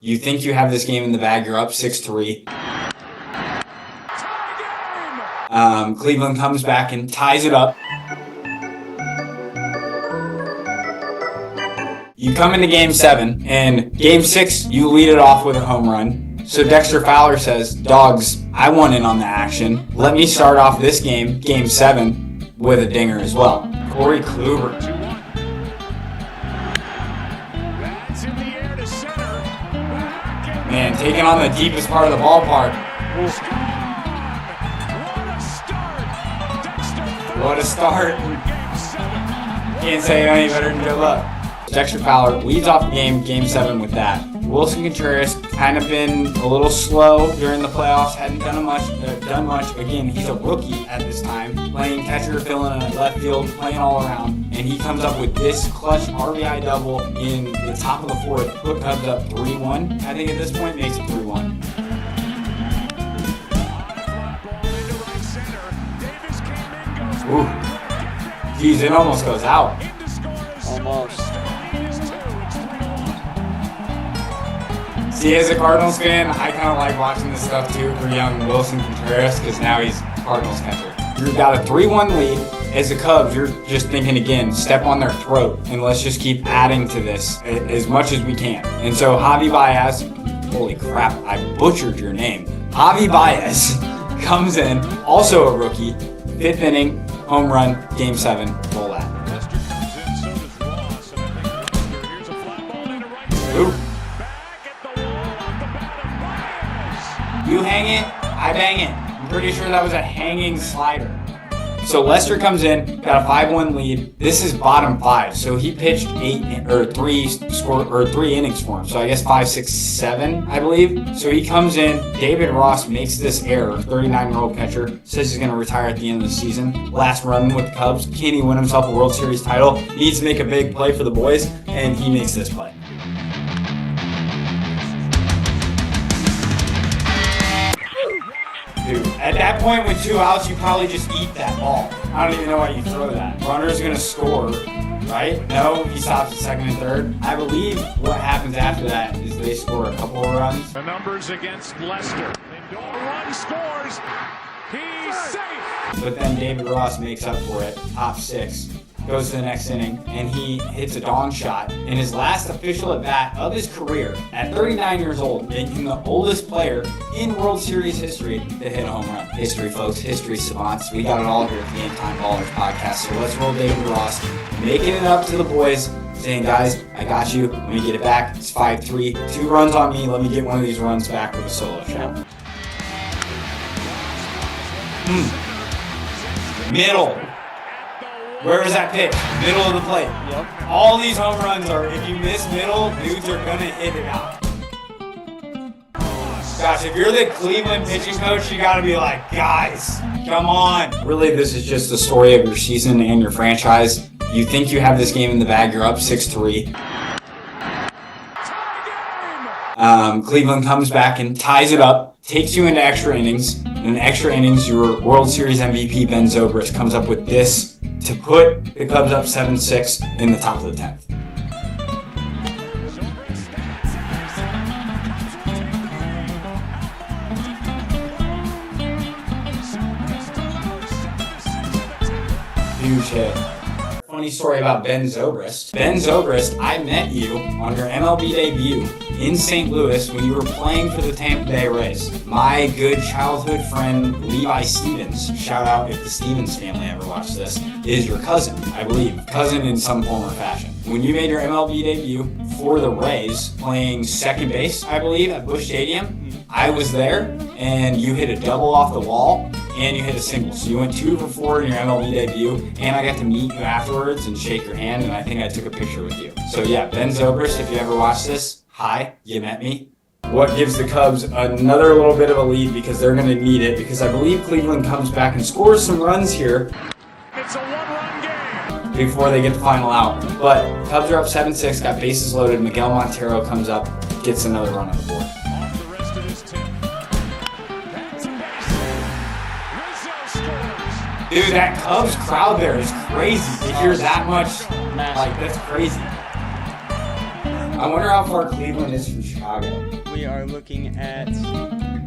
You think you have this game in the bag. You're up 6-3. Cleveland comes back and ties it up. You come into game 7, and game 6, you lead it off with a home run. So Dexter Fowler says, dogs, I want in on the action. Let me start off this game, game 7, with a dinger as well. Corey Kluber. Man, taking on the deepest part of the ballpark. What a start. Can't say any better than good luck. Dexter Fowler leads off the game, game 7 with that. Wilson Contreras kind of been a little slow during the playoffs, hadn't done much. Again, he's a rookie at this time, playing catcher, filling in left field, playing all around, and he comes up with this clutch RBI double in the top of the 4th, put Cubs up 3-1. I think at this point makes it 3-1. Ooh, geez, it almost goes out. Almost. See, as a Cardinals fan, I kind of like watching this stuff too for young Wilson Contreras because now he's Cardinals catcher. You've got a 3-1 lead. As the Cubs, you're just thinking again, step on their throat and let's just keep adding to this as much as we can. And so Javi Baez, holy crap, I butchered your name. Javi Baez comes in, also a rookie, 5th inning, home run, game 7, roll out. Ooh. You hang it, I bang it. I'm pretty sure that was a hanging slider. So Lester comes in, got a 5-1 lead. This is bottom 5, so he pitched 3 innings for him. So I guess 5, 6, 7, I believe. So he comes in. David Ross makes this error. 39-year-old catcher says he's going to retire at the end of the season. Last run with the Cubs. Can he win himself a World Series title? Needs to make a big play for the boys, and he makes this play. Dude, at that point with 2 outs, you probably just eat that ball. I don't even know why you throw that. Runner's gonna score, right? No, he stops at 2nd and 3rd. I believe what happens after that is they score a couple of runs. The numbers against Lester. Lindor run scores. He's safe. But then David Ross makes up for it. Top 6. Goes to the next inning, and he hits a dong shot in his last official at-bat of his career at 39 years old, making him the oldest player in World Series history to hit a home run. History, folks. History savants. We got it all here at the Game Time Ballers podcast. So let's roll David Ross, making it up to the boys, saying, guys, I got you. Let me get it back. It's 5-3. 2 runs on me. Let me get one of these runs back with a solo shot. Middle. Where is that pitch? Middle of the plate. Yep. All these home runs are, if you miss middle, dudes are going to hit it out. Gosh, if you're the Cleveland pitching coach, you got to be like, guys, come on. Really, this is just the story of your season and your franchise. You think you have this game in the bag. You're up 6-3. Cleveland comes back and ties it up, takes you into extra innings. In extra innings, your World Series MVP, Ben Zobrist, comes up with this to put the Cubs up 7-6 in the top of the 10th. Huge hit. Funny story about Ben Zobrist. Ben Zobrist, I met you on your MLB debut in St. Louis when you were playing for the Tampa Bay Rays. My good childhood friend Levi Stevens, shout out if the Stevens family ever watched this, is your cousin, I believe. Cousin in some form or fashion. When you made your MLB debut for the Rays, playing second base, I believe, at Busch Stadium, I was there, and you hit a double off the wall, and you hit a single. So you went 2 for 4 in your MLB debut, and I got to meet you afterwards and shake your hand, and I think I took a picture with you. So yeah, Ben Zobrist, if you ever watch this, hi, you met me. What gives the Cubs another little bit of a lead because they're going to need it, because I believe Cleveland comes back and scores some runs here. It's a 1-run game. Before they get the final out. But Cubs are up 7-6, got bases loaded. Miguel Montero comes up, gets another run on the board. Off the rest of his tip. That's a base hit. Rizzo scores. Dude, that Cubs crowd there is crazy. To hear that much, like, that's crazy. I wonder how far Cleveland is from Chicago. Chicago? We are looking at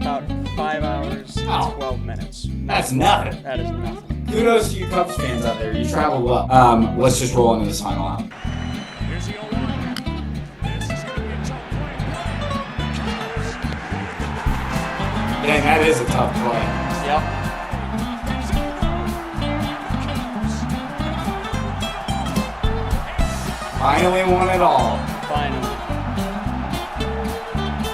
about 5 hours and Oh. 12 minutes. That's nothing. That is nothing. Kudos to you Cubs fans out there. You traveled well. Let's just roll into this final out. Here's the 0-1. This is going to be a tough play. Dang, that is a tough play. Yep. Finally won it all. Finally.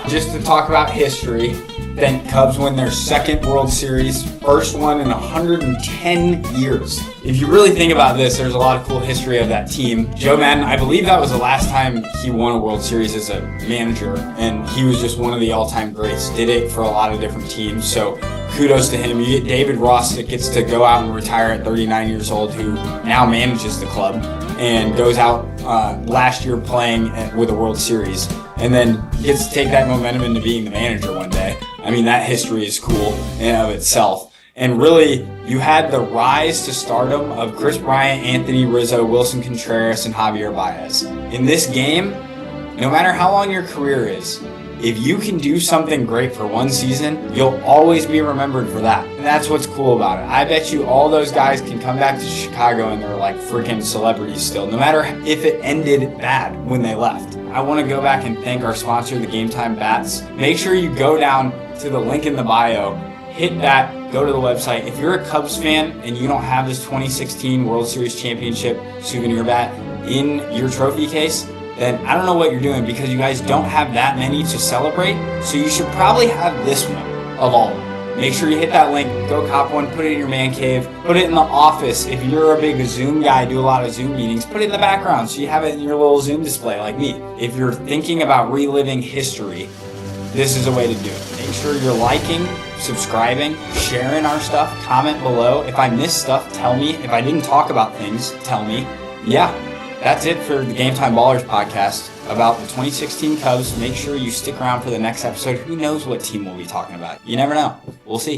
Just to talk about history, then Cubs win their second World Series, first one in 110 years. If you really think about this, there's a lot of cool history of that team. Joe Madden, I believe that was the last time he won a World Series as a manager, and he was just one of the all-time greats. Did it for a lot of different teams, so kudos to him. You get David Ross that gets to go out and retire at 39 years old, who now manages the club and goes out last year playing with a World Series, and then gets to take that momentum into being the manager one day. I mean, that history is cool in and of itself. And really, you had the rise to stardom of Chris Bryant, Anthony Rizzo, Wilson Contreras, and Javier Baez. In this game, no matter how long your career is, if you can do something great for one season, you'll always be remembered for that. And that's what's cool about it. I bet you all those guys can come back to Chicago and they're like freaking celebrities still, no matter if it ended bad when they left. I want to go back and thank our sponsor, the Game Time Bats. Make sure you go down to the link in the bio, hit that, go to the website. If you're a Cubs fan and you don't have this 2016 World Series Championship souvenir bat in your trophy case, then I don't know what you're doing, because you guys don't have that many to celebrate. So you should probably have this one of all of them. Make sure you hit that link, go cop one, put it in your man cave, put it in the office. If you're a big Zoom guy, do a lot of Zoom meetings, put it in the background so you have it in your little Zoom display like me. If you're thinking about reliving history, this is a way to do it. Make sure you're liking, subscribing, sharing our stuff, comment below. If I missed stuff, tell me. If I didn't talk about things, tell me. Yeah. That's it for the Game Time Ballers podcast about the 2016 Cubs. Make sure you stick around for the next episode. Who knows what team we'll be talking about? You never know. We'll see.